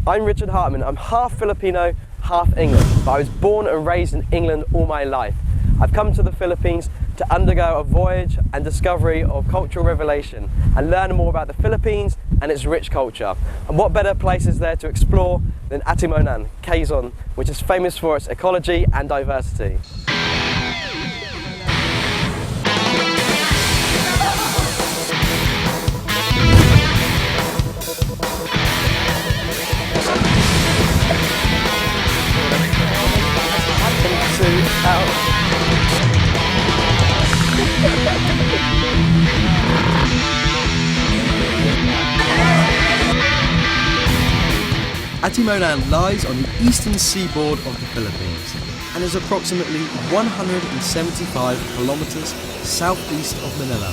I'm Richard Hartman. I'm half Filipino, half English, but I was born and raised in England all my life. I've come to the Philippines to undergo a voyage and discovery of cultural revelation and learn more about the Philippines and its rich culture. And what better place is there to explore than Atimonan, Quezon, which is famous for its ecology and diversity. Atimonan lies on the eastern seaboard of the Philippines and is approximately 175 kilometers southeast of Manila.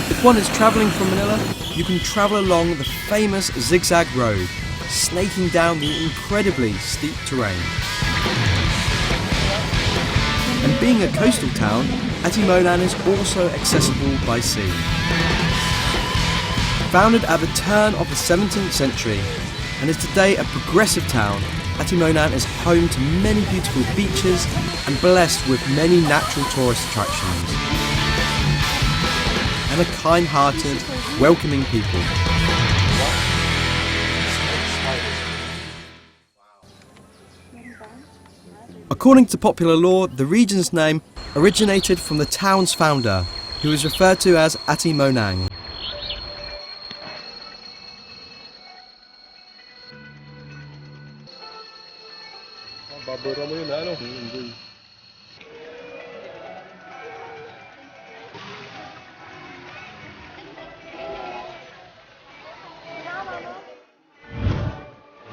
If one is traveling from Manila, you can travel along the famous zigzag road, snaking down the incredibly steep terrain. And being a coastal town, Atimonan is also accessible by sea. Founded at the turn of the 17th century and is today a progressive town, Atimonan is home to many beautiful beaches and blessed with many natural tourist attractions and a kind-hearted, welcoming people. According to popular lore, the region's name originated from the town's founder, who is referred to as Atimonan.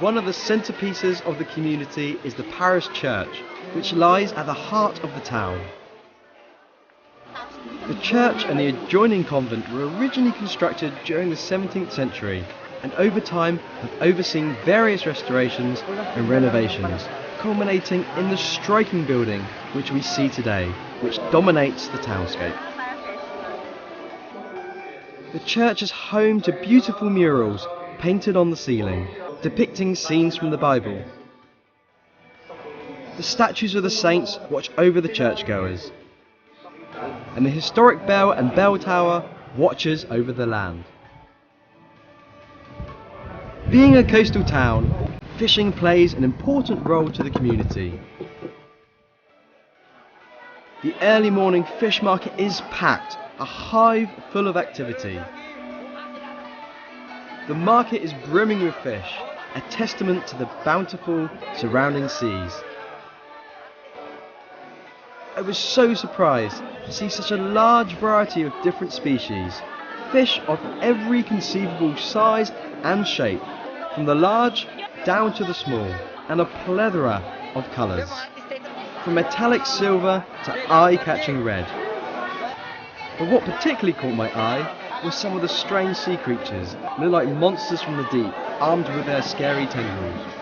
One of the centerpieces of the community is the parish church, which lies at the heart of the town. The church and the adjoining convent were originally constructed during the 17th century and over time have overseen various restorations and renovations, culminating in the striking building which we see today, which dominates the townscape. The church is home to beautiful murals painted on the ceiling, depicting scenes from the Bible. The statues of the saints watch over the churchgoers, and the historic bell and bell tower watches over the land. Being a coastal town, fishing plays an important role to the community. The early morning fish market is packed, a hive full of activity. The market is brimming with fish, a testament to the bountiful surrounding seas. I was so surprised to see such a large variety of different species, fish of every conceivable size and shape, from the large down to the small, and a plethora of colours, from metallic silver to eye-catching red. But what particularly caught my eye were some of the strange sea creatures, look like monsters from the deep, armed with their scary tendrils.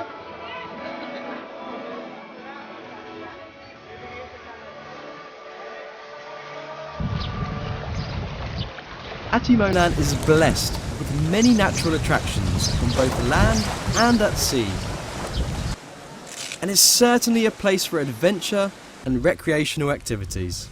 Atimonan is blessed with many natural attractions from both land and at sea, and is certainly a place for adventure and recreational activities.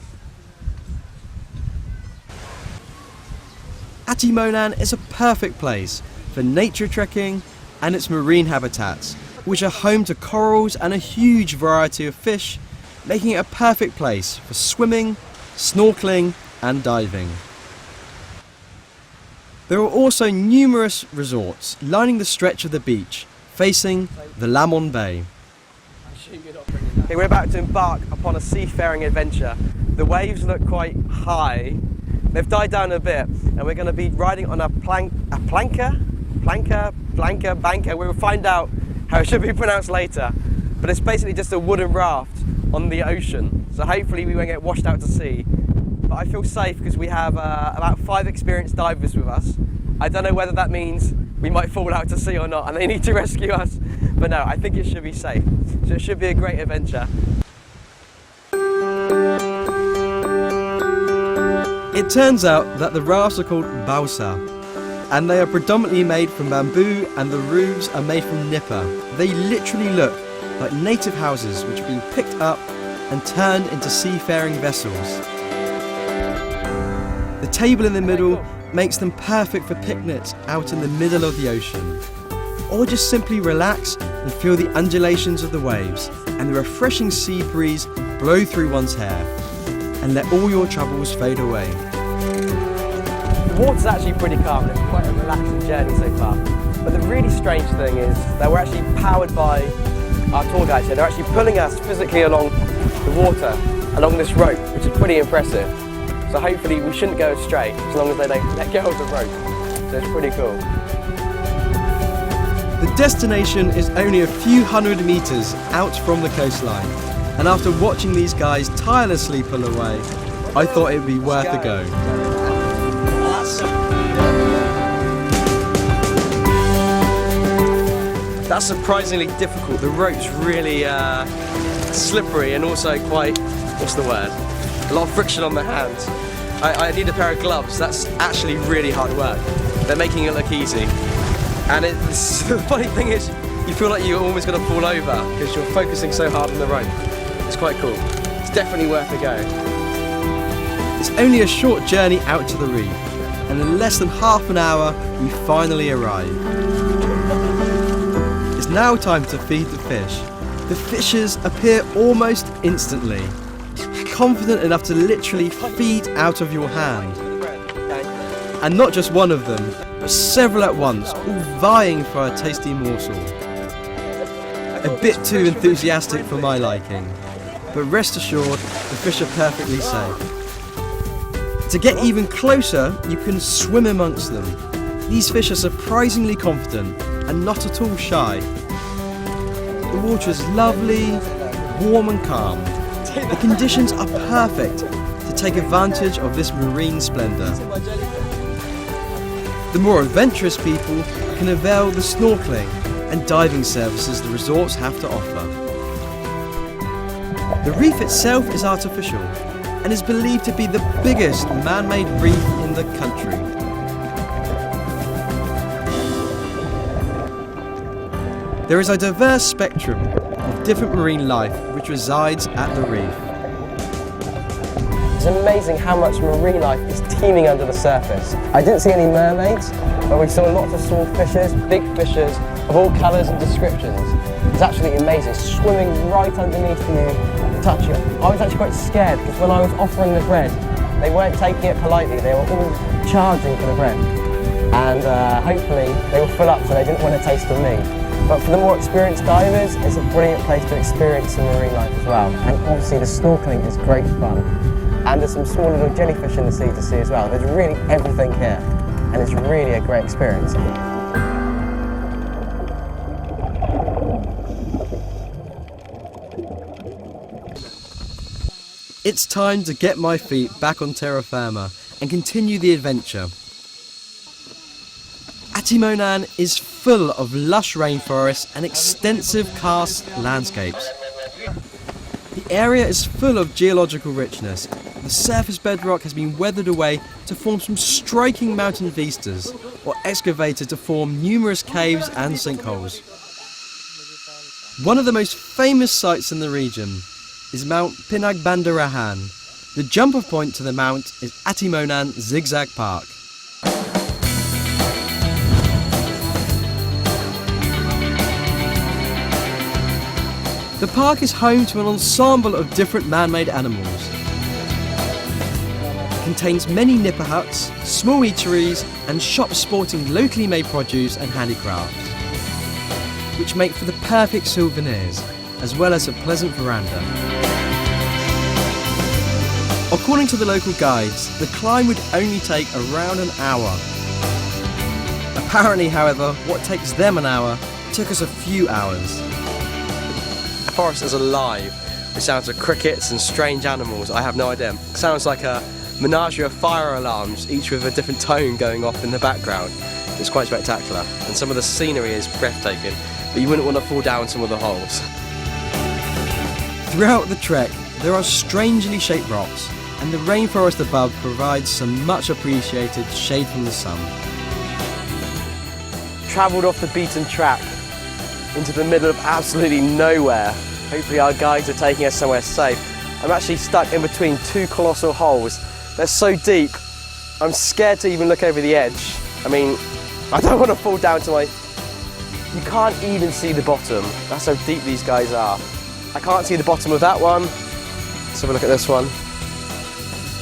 Atimonan is a perfect place for nature trekking and its marine habitats, which are home to corals and a huge variety of fish, making it a perfect place for swimming, snorkeling and diving. There are also numerous resorts lining the stretch of the beach, facing the Lamon Bay. Okay, we're about to embark upon a seafaring adventure. The waves look quite high. They've died down a bit, and we're going to be riding on a banca. We'll find out how it should be pronounced later. But it's basically just a wooden raft on the ocean. So hopefully we won't get washed out to sea. But I feel safe because we have about 5 experienced divers with us. I don't know whether that means we might fall out to sea or not, and they need to rescue us. But no, I think it should be safe. So it should be a great adventure. It turns out that the rafts are called balsa, and they are predominantly made from bamboo, and the roofs are made from nipper. They literally look like native houses which have been picked up and turned into seafaring vessels. The table in the middle makes them perfect for picnics out in the middle of the ocean. Or just simply relax and feel the undulations of the waves and the refreshing sea breeze blow through one's hair and let all your troubles fade away. The water's actually pretty calm, it's quite a relaxing journey so far. But the really strange thing is that we're actually powered by our tour guides here. They're actually pulling us physically along the water, along this rope, which is pretty impressive. So hopefully we shouldn't go astray as long as they don't let go of the rope. So it's pretty cool. The destination is only a few hundred meters out from the coastline, and after watching these guys tirelessly pull away, I thought it would be worth a go. That's surprisingly difficult. The rope's really slippery and also quite, what's the word? A lot of friction on the hands. I need a pair of gloves. That's actually really hard work. They're making it look easy. And the funny thing is, you feel like you're almost going to fall over because you're focusing so hard on the rope. It's quite cool. It's definitely worth a go. It's only a short journey out to the reef, and in less than half an hour, we finally arrive. It's now time to feed the fish. The fishes appear almost instantly, confident enough to literally feed out of your hand. And not just one of them, but several at once, all vying for a tasty morsel. A bit too enthusiastic for my liking, but rest assured, the fish are perfectly safe. To get even closer, you can swim amongst them. These fish are surprisingly confident and not at all shy. The water is lovely, warm and calm. The conditions are perfect to take advantage of this marine splendour. The more adventurous people can avail the snorkeling and diving services the resorts have to offer. The reef itself is artificial and is believed to be the biggest man-made reef in the country. There is a diverse spectrum of different marine life which resides at the reef. It's amazing how much marine life is teeming under the surface. I didn't see any mermaids, but we saw lots of small fishes, big fishes of all colours and descriptions. It's absolutely amazing, swimming right underneath you, touch you. I was actually quite scared because when I was offering the bread, they weren't taking it politely, they were all charging for the bread. And hopefully they were full up so they didn't want a taste of me. But for the more experienced divers, it's a brilliant place to experience some marine life as well. And obviously the snorkeling is great fun. And there's some small little jellyfish in the sea to see as well. There's really everything here, and it's really a great experience. It's time to get my feet back on terra firma and continue the adventure. Atimonan is full of lush rainforests and extensive karst landscapes. The area is full of geological richness. The surface bedrock has been weathered away to form some striking mountain vistas, or excavated to form numerous caves and sinkholes. One of the most famous sites in the region is Mount Pinagbanderahan. The jump-off point to the mount is Atimonan Zigzag Park. The park is home to an ensemble of different man-made animals. It contains many nipper huts, small eateries and shops sporting locally made produce and handicrafts, which make for the perfect souvenirs, as well as a pleasant veranda. According to the local guides, the climb would only take around an hour. Apparently, however, what takes them an hour took us a few hours. The forest is alive with sounds of crickets and strange animals. I have no idea. It sounds like a menagerie of fire alarms, each with a different tone going off in the background. It's quite spectacular, and some of the scenery is breathtaking, but you wouldn't want to fall down some of the holes. Throughout the trek, there are strangely shaped rocks, and the rainforest above provides some much appreciated shade from the sun. travelled off the beaten track into the middle of absolutely nowhere. Hopefully our guides are taking us somewhere safe. I'm actually stuck in between two colossal holes. They're so deep, I'm scared to even look over the edge. I mean, I don't want to fall down to my... You can't even see the bottom. That's how deep these guys are. I can't see the bottom of that one. Let's have a look at this one.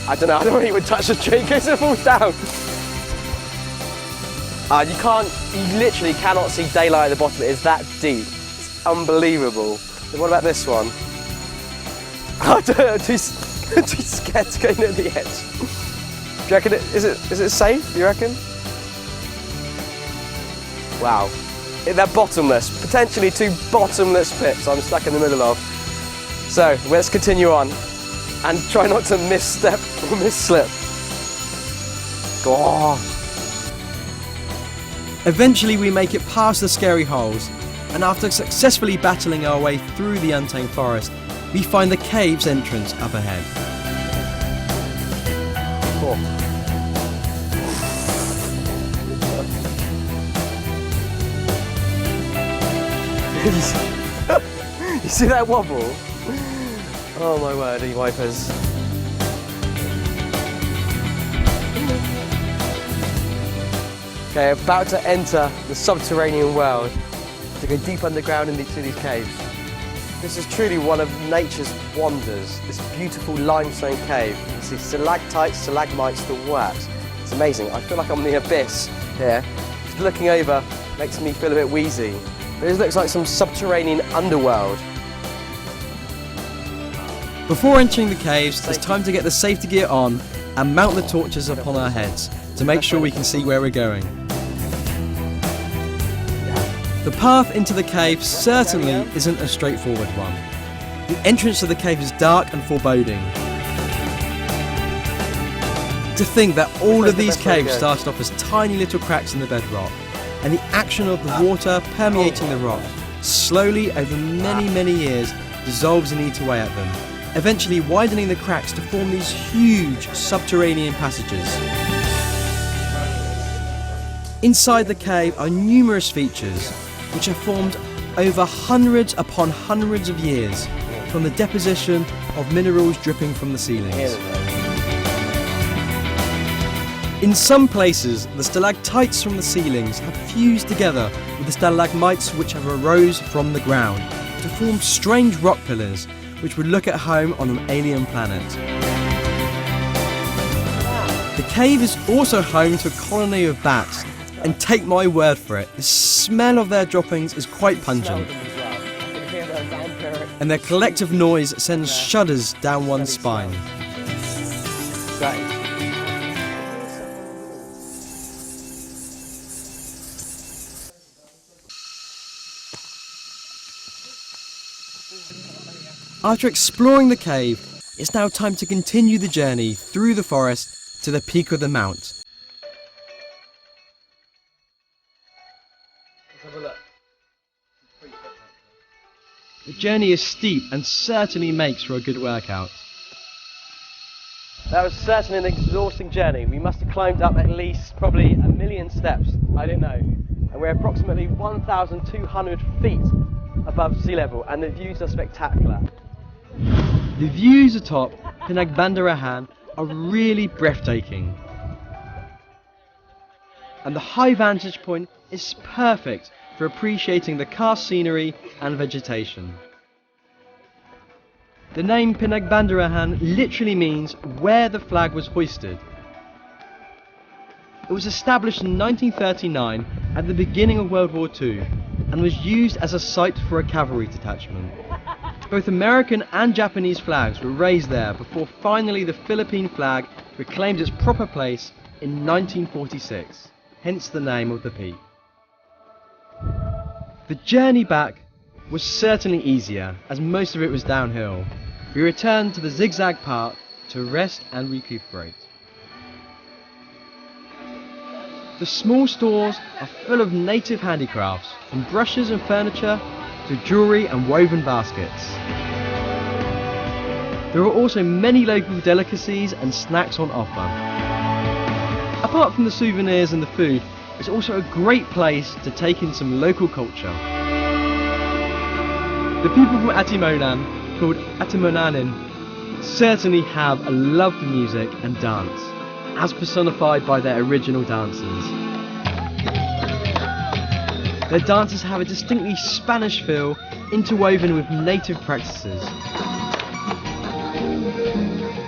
I don't know, I don't want to even touch the tree in case it falls down. You literally cannot see daylight at the bottom. It is that deep. It's unbelievable. And what about this one? I'm too scared to go near the edge. Do you reckon is it safe, you reckon? Wow. They're bottomless, potentially two bottomless pits I'm stuck in the middle of. So let's continue on and try not to misstep or misslip. Go on. Eventually we make it past the scary holes, and after successfully battling our way through the untamed forest, we find the cave's entrance up ahead. Cool. You see that wobble? Oh my word, e-wipers. Okay, about to enter the subterranean world to go deep underground into these caves. This is truly one of nature's wonders, this beautiful limestone cave. You can see stalactites, stalagmites, the works. It's amazing. I feel like I'm in the abyss here. Just looking over makes me feel a bit wheezy. This looks like some subterranean underworld. Before entering the caves, it's time to get the safety gear on and mount the torches upon our heads to make sure we can see where we're going. The path into the cave certainly isn't a straightforward one. The entrance to the cave is dark and foreboding. To think that all of these caves started off as tiny little cracks in the bedrock, and the action of the water permeating the rock slowly over many years dissolves and eats away at them, eventually widening the cracks to form these huge subterranean passages. Inside the cave are numerous features which are formed over hundreds upon hundreds of years from the deposition of minerals dripping from the ceilings. In some places, the stalactites from the ceilings have fused together with the stalagmites which have arose from the ground to form strange rock pillars which would look at home on an alien planet. The cave is also home to a colony of bats, and take my word for it, the smell of their droppings is quite pungent, and their collective noise sends shudders down one's spine. After exploring the cave, it's now time to continue the journey through the forest to the peak of the mount. The journey is steep and certainly makes for a good workout. That was certainly an exhausting journey. We must have climbed up at least probably 1 million steps, I don't know. And we're approximately 1,200 feet above sea level, and the views are spectacular. The views atop Pinagbanderahan are really breathtaking. And the high vantage point is perfect for appreciating the karst scenery and vegetation. The name Pinagbanderahan literally means where the flag was hoisted. It was established in 1939 at the beginning of World War II and was used as a site for a cavalry detachment. Both American and Japanese flags were raised there before finally the Philippine flag reclaimed its proper place in 1946, hence the name of the peak. The journey back was certainly easier, as most of it was downhill. We returned to the zigzag path to rest and recuperate. The small stores are full of native handicrafts, from brushes and furniture to jewellery and woven baskets. There are also many local delicacies and snacks on offer. Apart from the souvenirs and the food, it's also a great place to take in some local culture. The people from Atimonan, called Atimonan, certainly have a love for music and dance, as personified by their original dancers. Their dances have a distinctly Spanish feel, interwoven with native practices.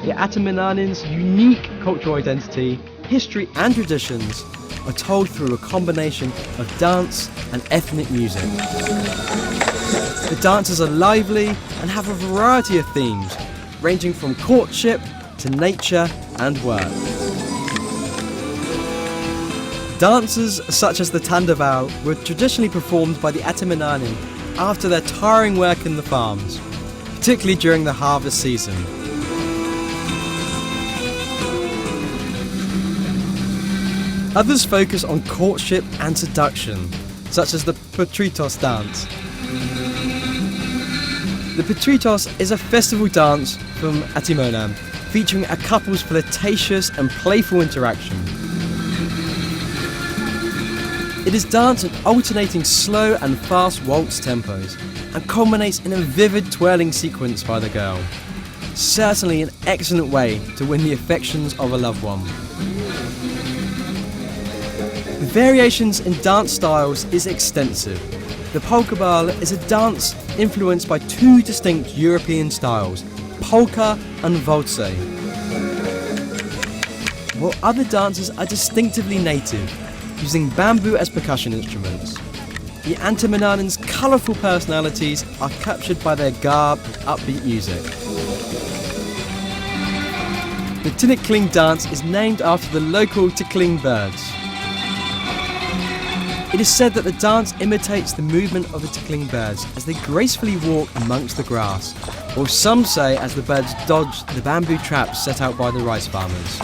The Atimonan's unique cultural identity, history and traditions are told through a combination of dance and ethnic music. The dances are lively and have a variety of themes, ranging from courtship to nature and work. Dances such as the Tandaval were traditionally performed by the Atimonan after their tiring work in the farms, particularly during the harvest season. Others focus on courtship and seduction, such as the Patritos dance. The Patritos is a festival dance from Atimonan, featuring a couple's flirtatious and playful interaction. It is danced in alternating slow and fast waltz tempos, and culminates in a vivid twirling sequence by the girl. Certainly an excellent way to win the affections of a loved one. The variations in dance styles is extensive. The polka ball is a dance influenced by two distinct European styles, polka and waltz, while other dances are distinctively native, using bamboo as percussion instruments. The Atimonan's colourful personalities are captured by their garb and upbeat music. The Tinikling dance is named after the local tickling birds. It is said that the dance imitates the movement of the tickling birds as they gracefully walk amongst the grass, or some say as the birds dodge the bamboo traps set out by the rice farmers.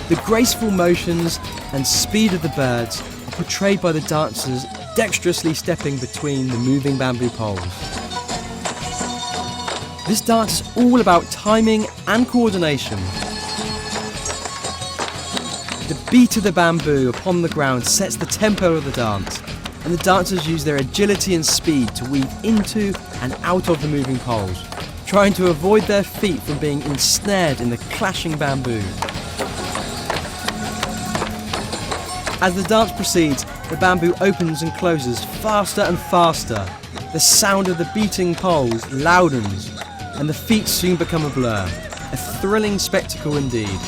The graceful motions and speed of the birds are portrayed by the dancers dexterously stepping between the moving bamboo poles. This dance is all about timing and coordination. The beat of the bamboo upon the ground sets the tempo of the dance, and the dancers use their agility and speed to weave into and out of the moving poles, trying to avoid their feet from being ensnared in the clashing bamboo. As the dance proceeds, the bamboo opens and closes faster and faster. The sound of the beating poles loudens, and the feet soon become a blur. A thrilling spectacle indeed.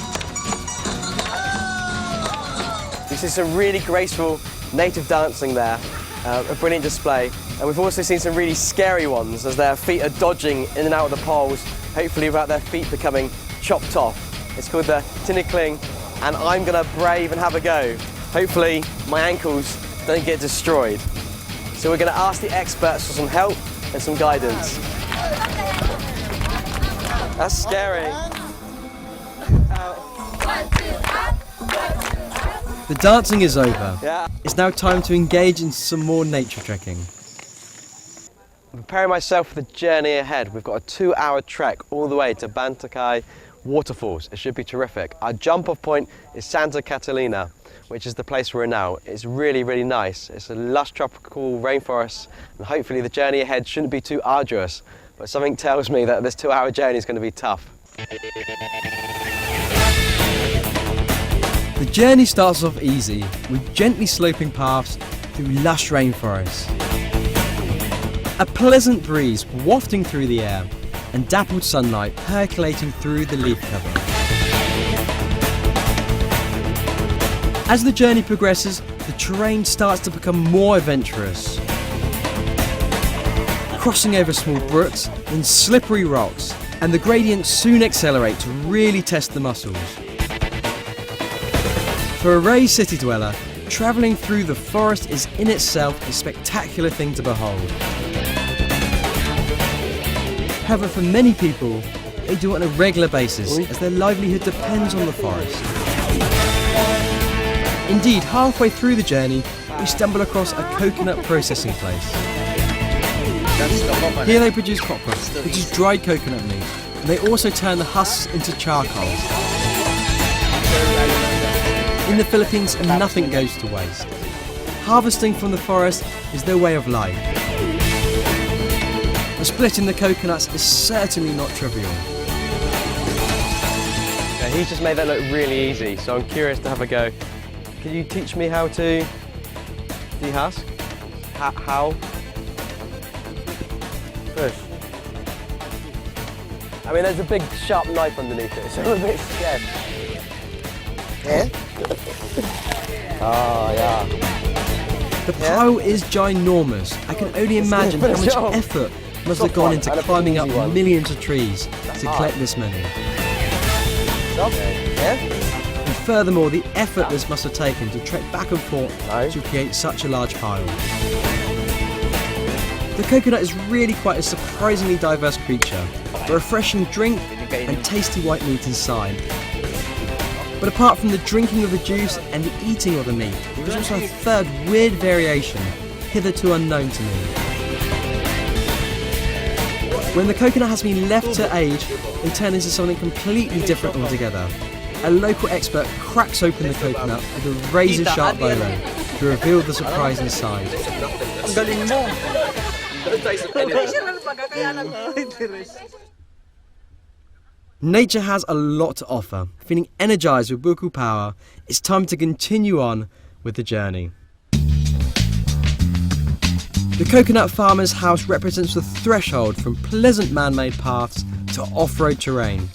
We see some really graceful native dancing there, a brilliant display. And we've also seen some really scary ones as their feet are dodging in and out of the poles, hopefully without their feet becoming chopped off. It's called the Tinikling, and I'm gonna brave and have a go. Hopefully my ankles don't get destroyed. So we're gonna ask the experts for some help and some guidance. That's scary. The dancing is over. Yeah. It's now time to engage in some more nature trekking. I'm preparing myself for the journey ahead. We've got a 2-hour trek all the way to Bantai waterfalls. It should be terrific. Our jump off point is Santa Catalina, which is the place we're in now. It's really, really nice. It's a lush tropical rainforest, and hopefully the journey ahead shouldn't be too arduous, but something tells me that this 2-hour journey is going to be tough. The journey starts off easy, with gently sloping paths through lush rainforests. A pleasant breeze wafting through the air, and dappled sunlight percolating through the leaf cover. As the journey progresses, the terrain starts to become more adventurous. Crossing over small brooks and slippery rocks, and the gradients soon accelerate to really test the muscles. For a Ray city dweller, travelling through the forest is in itself a spectacular thing to behold. However, for many people, they do it on a regular basis as their livelihood depends on the forest. Indeed, halfway through the journey, we stumble across a coconut processing place. Here they produce copra, which is dried coconut meat, and they also turn the husks into charcoal. In the Philippines, nothing goes to waste. Harvesting from the forest is their way of life. The splitting the coconuts is certainly not trivial. Yeah, he's just made that look really easy, so I'm curious to have a go. Can you teach me how to dehusk? How? Push. I mean, there's a big sharp knife underneath it, so I'm a bit scared. Yeah? Oh, yeah. The pile is ginormous. I can only imagine how much effort must have gone into climbing up millions of trees to collect this many. And furthermore, the effort this must have taken to trek back and forth to create such a large pile. The coconut is really quite a surprisingly diverse creature. A refreshing drink and tasty white meat inside. But apart from the drinking of the juice and the eating of the meat, there is also a third weird variation, hitherto unknown to me. When the coconut has been left to age, they turn into something completely different altogether. A local expert cracks open the coconut with a razor-sharp bolo to reveal the surprise inside. Nature has a lot to offer. Feeling energized with buku power, it's time to continue on with the journey. The coconut farmer's house represents the threshold from pleasant man-made paths to off-road terrain.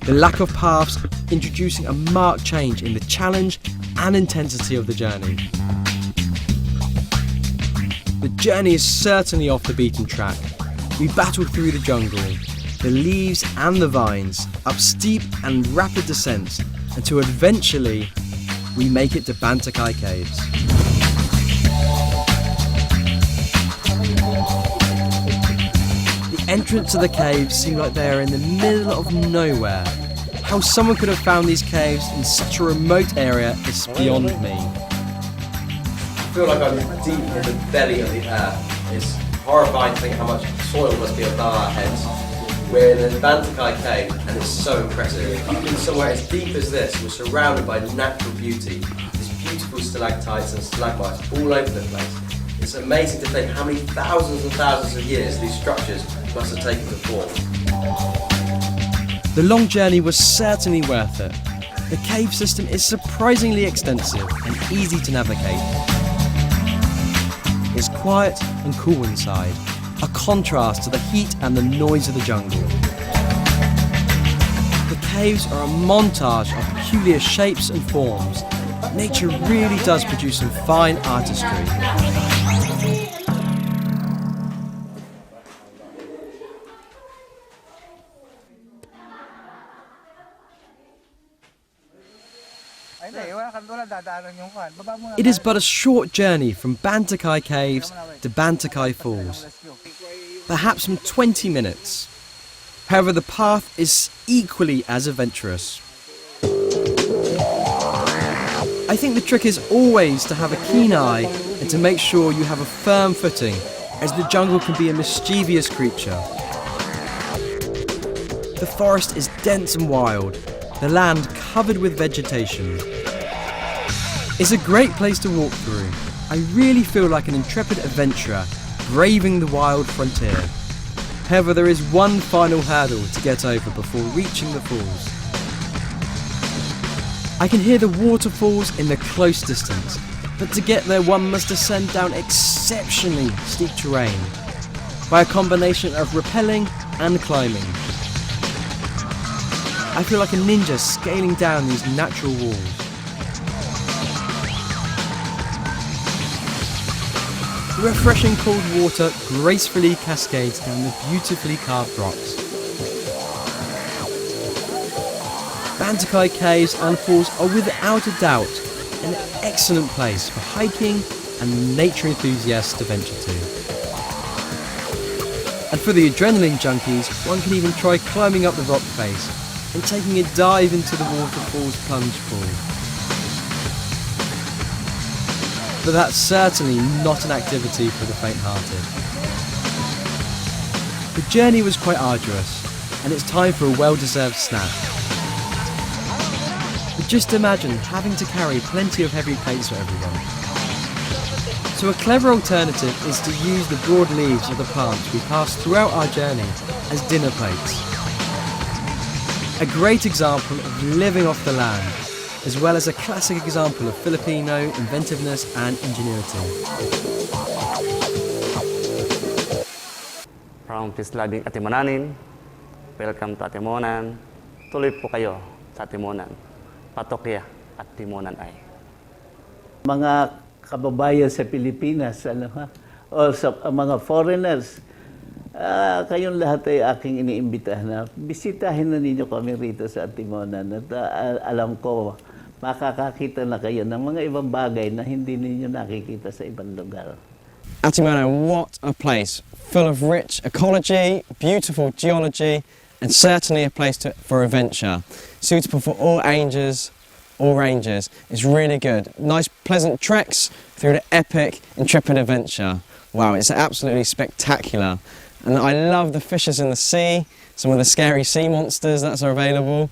The lack of paths introducing a marked change in the challenge and intensity of the journey. The journey is certainly off the beaten track. We battle through the jungle, the leaves and the vines, up steep and rapid descents, until eventually we make it to Bantai Caves. The entrance to the caves seem like they are in the middle of nowhere. How someone could have found these caves in such a remote area is beyond me. I feel like I'm deep in the belly of the earth. It's horrifying to think how much soil must be above our heads. We're in the Bantai Cave and it's so impressive. Even somewhere as deep as this, we're surrounded by natural beauty. There's beautiful stalactites and stalagmites all over the place. It's amazing to think how many thousands and thousands of years these structures must have taken to form. The long journey was certainly worth it. The cave system is surprisingly extensive and easy to navigate. It's quiet and cool inside, a contrast to the heat and the noise of the jungle. The caves are a montage of peculiar shapes and forms. Nature really does produce some fine artistry. It is but a short journey from Bantai Caves to Bantai Falls, perhaps some 20 minutes. However, the path is equally as adventurous. I think the trick is always to have a keen eye and to make sure you have a firm footing, as the jungle can be a mischievous creature. The forest is dense and wild, the land covered with vegetation. It's a great place to walk through. I really feel like an intrepid adventurer braving the wild frontier. However, there is one final hurdle to get over before reaching the falls. I can hear the waterfalls in the close distance, but to get there one must descend down exceptionally steep terrain by a combination of rappelling and climbing. I feel like a ninja scaling down these natural walls. The refreshing cold water gracefully cascades down the beautifully carved rocks. Bantai Caves and Falls are without a doubt an excellent place for hiking and nature enthusiasts to venture to. And for the adrenaline junkies, one can even try climbing up the rock face and taking a dive into the waterfall's plunge pool. But that's certainly not an activity for the faint-hearted. The journey was quite arduous, and it's time for a well-deserved snack. But just imagine having to carry plenty of heavy plates for everyone. So a clever alternative is to use the broad leaves of the plants we pass throughout our journey as dinner plates. A great example of living off the land, as well as a classic example of Filipino inventiveness and ingenuity. From Peace Loving Atimonanin, welcome to Atimonan. Tuloy po kayo sa Atimonan. Patokya at Timonan ay. Mga kababayan sa Pilipinas, o sa mga foreigners, kayong lahat ay aking iniimbitahan na bisitahin na ninyo kami rito sa Atimonan. At alam ko, makakakita na kayo ng mga ibang bagay na hindi ninyo nakikita sa ibang lugar. Atimonan, what a place, full of rich ecology, beautiful geology, and certainly a place for adventure, suitable for all ages, all ranges. It's really good. Nice pleasant treks through the epic, intrepid adventure. Wow, it's absolutely spectacular. And I love the fishes in the sea, some of the scary sea monsters that are available,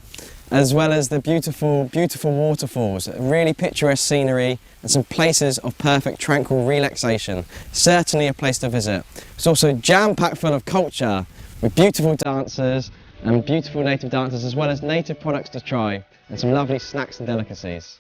as well as the beautiful, beautiful waterfalls, really picturesque scenery and some places of perfect tranquil relaxation. Certainly a place to visit. It's also jam-packed full of culture, with beautiful dancers and beautiful native dancers, as well as native products to try and some lovely snacks and delicacies.